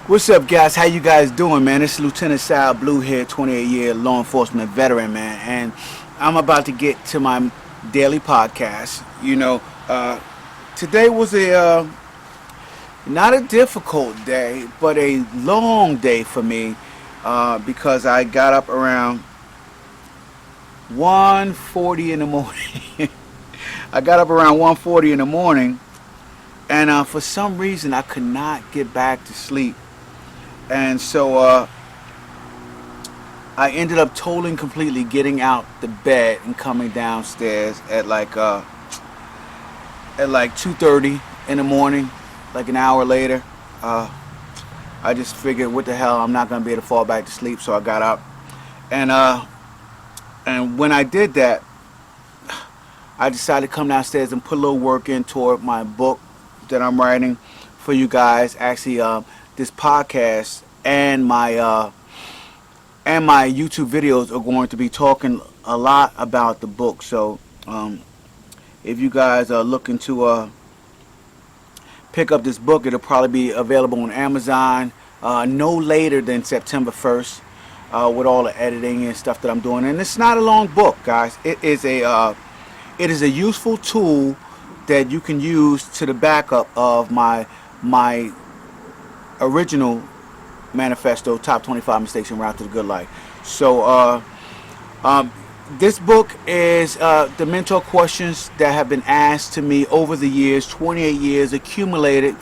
What's up, guys? How you guys doing, man? It's Lieutenant Sal Blue here, 28-year law enforcement veteran, man. And I'm about to get to my daily podcast. Today was not a difficult day, but a long day for me because I got up around 1:40 in the morning. I got up around 1:40 in the morning, and for some reason I could not get back to sleep. And so I ended up totally completely getting out the bed and coming downstairs at like 2:30 in the morning, like an hour later. Uh, I just figured, what the hell, I'm not gonna be able to fall back to sleep, so I got up. And when I did that, I decided to come downstairs and put a little work in toward my book that I'm writing for you guys. Actually, this podcast and my YouTube videos are going to be talking a lot about the book. So if you guys are looking to pick up this book, it'll probably be available on Amazon no later than September 1st, with all the editing and stuff that I'm doing. And it's not a long book, guys. It is a useful tool that you can use to the backup of my original manifesto, top 25 mistakes en route to the good life. So this book is the mentor questions that have been asked to me over the years, 28 years accumulated.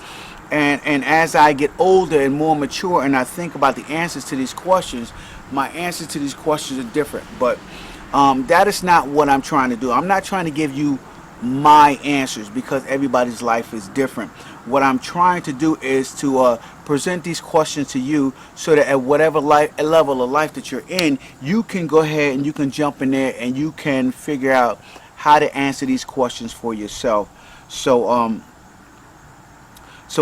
And as I get older and more mature and I think about the answers to these questions, my answers to these questions are different. But that is not what I'm trying to do. I'm not trying to give you my answers, because everybody's life is different. What I'm trying to do is to present these questions to you, so that at whatever level of life that you're in, you can go ahead and you can jump in there and you can figure out how to answer these questions for yourself. So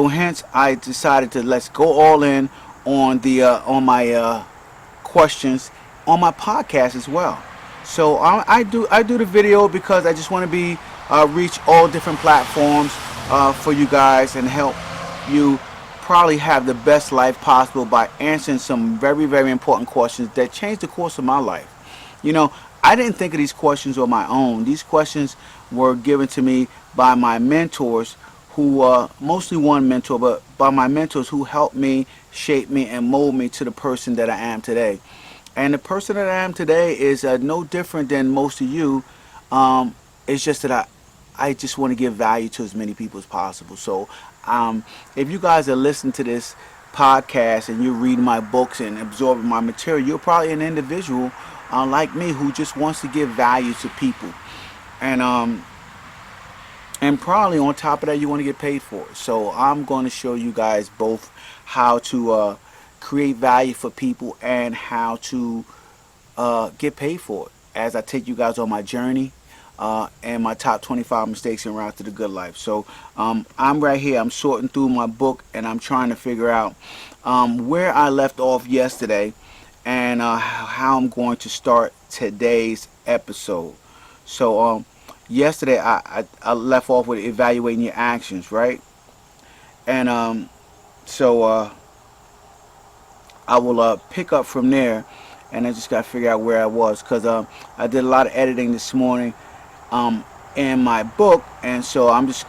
hence I decided to let's go all in on my questions on my podcast as well. So I do the video because I just want to be reach all different platforms for you guys and help you probably have the best life possible by answering some very, very important questions that changed the course of my life. I didn't think of these questions on my own. These questions were given to me by my mentors, who mostly one mentor, but by my mentors who helped me, shape me, and mold me to the person that I am today. And the person that I am today is no different than most of you. It's just that I just want to give value to as many people as possible. So if you guys are listening to this podcast and you're reading my books and absorbing my material, you're probably an individual like me who just wants to give value to people. And probably on top of that, you want to get paid for it. So I'm going to show you guys both how to create value for people and how to get paid for it, as I take you guys on my journey and my top 25 mistakes en route to the good life. So I'm right here. I'm sorting through my book and I'm trying to figure out where I left off yesterday and how I'm going to start today's episode. So yesterday I left off with evaluating your actions, right? And so I will pick up from there, and I just got to figure out where I was, because I did a lot of editing this morning in my book, and so I'm just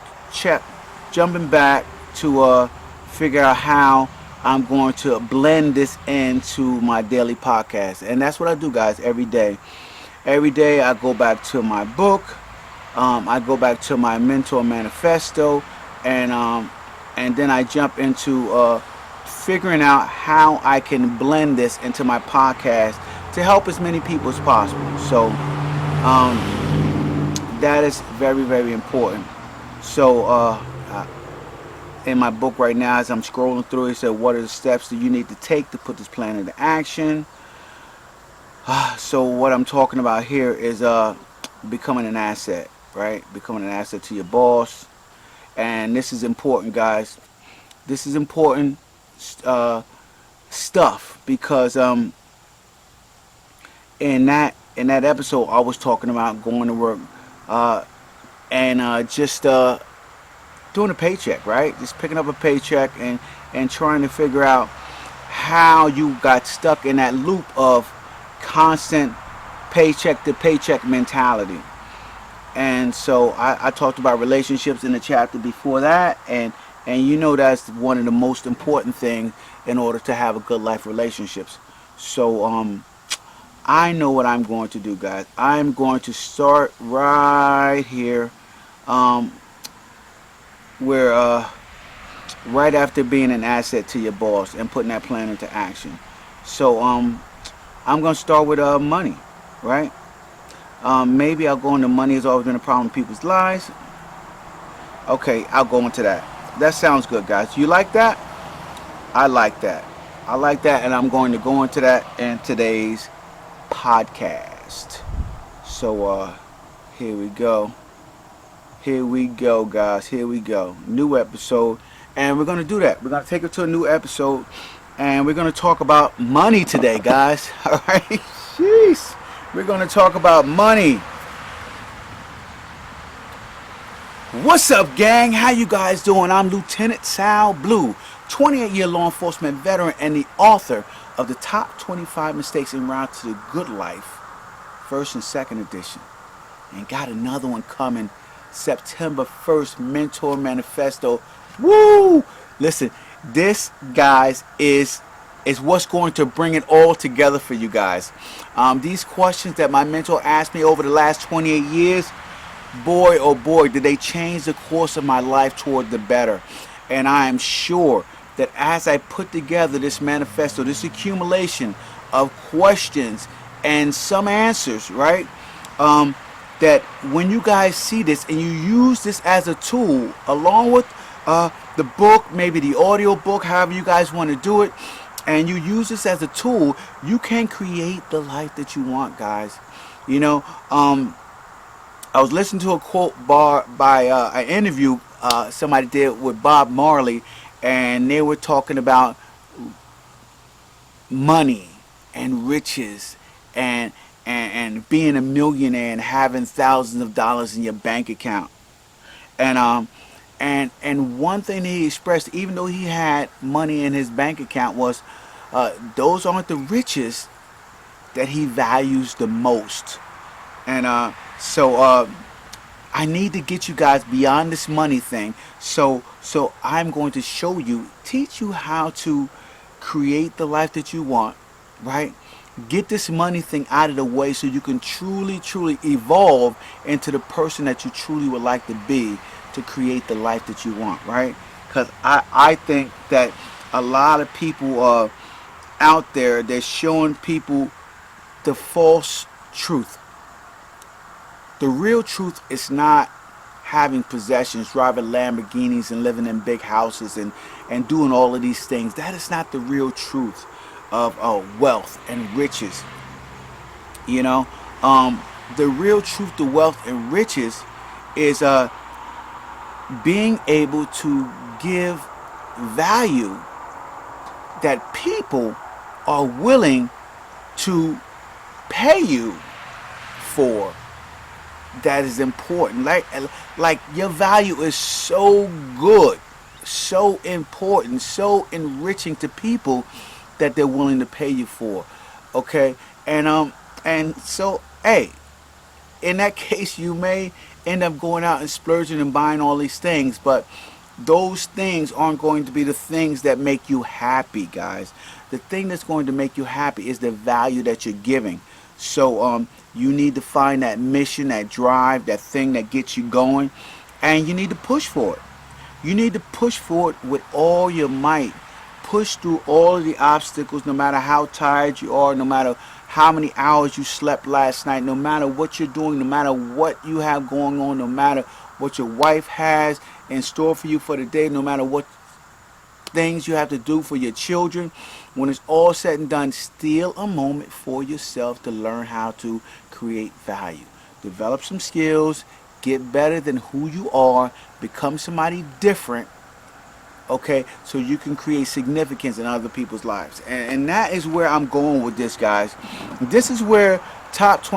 jumping back to figure out how I'm going to blend this into my daily podcast. And that's what I do, guys, every day. Every day I go back to my book, I go back to my mentor manifesto, and then I jump into figuring out how I can blend this into my podcast to help as many people as possible. So that is very, very important. So in my book right now, as I'm scrolling through, it said, what are the steps that you need to take to put this plan into action? So what I'm talking about here is becoming an asset, right? Becoming an asset to your boss. And this is important, guys. This is important stuff, because in that episode I was talking about going to work and just doing a paycheck, right? Just picking up a paycheck and trying to figure out how you got stuck in that loop of constant paycheck to paycheck mentality. And so I talked about relationships in the chapter before that, and you know that's one of the most important things in order to have a good life relationships. So I know what I'm going to do, guys. I'm going to start right here, um, where right after being an asset to your boss and putting that plan into action. So I'm going to start with money, right? Maybe I'll go into money has always been a problem in people's lives. Okay, I'll go into that. That sounds good, guys. You like that? I like that. I like that, and I'm going to go into that in today's podcast. So here we go. Here we go, guys. Here we go. New episode. And we're going to do that. We're going to take it to a new episode. And we're going to talk about money today, guys. All right? Jeez. We're going to talk about money. What's up, gang? How you guys doing? I'm Lieutenant Sal Blue, 28-year law enforcement veteran and the author of the Top 25 Mistakes en Route to the Good Life, first and second edition. And got another one coming September 1st, Mentor Manifesto. Woo! Listen, this, guys, is what's going to bring it all together for you guys. These questions that my mentor asked me over the last 28 years, boy, oh boy, did they change the course of my life toward the better. And I am sure that as I put together this manifesto, this accumulation of questions and some answers, right? That when you guys see this and you use this as a tool, along with the book, maybe the audio book, however you guys want to do it, and you use this as a tool, you can create the life that you want, guys. You know, I was listening to a quote by an interview somebody did with Bob Marley, and they were talking about money and riches and being a millionaire and having thousands of dollars in your bank account. And one thing that he expressed, even though he had money in his bank account, was those aren't the riches that he values the most. And so I need to get you guys beyond this money thing. So I'm going to show you, teach you how to create the life that you want, right? Get this money thing out of the way so you can truly evolve into the person that you truly would like to be to create the life that you want, right? Because I think that a lot of people out there, they're showing people the false truth. The real truth is not having possessions, driving Lamborghinis and living in big houses and doing all of these things. That is not the real truth of wealth and riches. You know, the real truth to wealth and riches is being able to give value that people are willing to pay you for. That is important. Like your value is so good, so important, so enriching to people that they're willing to pay you for. Okay? And so, hey, in that case you may end up going out and splurging and buying all these things, but those things aren't going to be the things that make you happy, guys. The thing that's going to make you happy is the value that you're giving. So you need to find that mission, that drive, that thing that gets you going, and you need to push for it. You need to push for it with all your might. Push through all of the obstacles, no matter how tired you are, no matter how many hours you slept last night, no matter what you're doing, no matter what you have going on, no matter what your wife has in store for you for the day, no matter what things you have to do for your children. When it's all said and done, steal a moment for yourself to learn how to create value. Develop some skills, get better than who you are, become somebody different, okay, so you can create significance in other people's lives. And that is where I'm going with this, guys. This is where top 20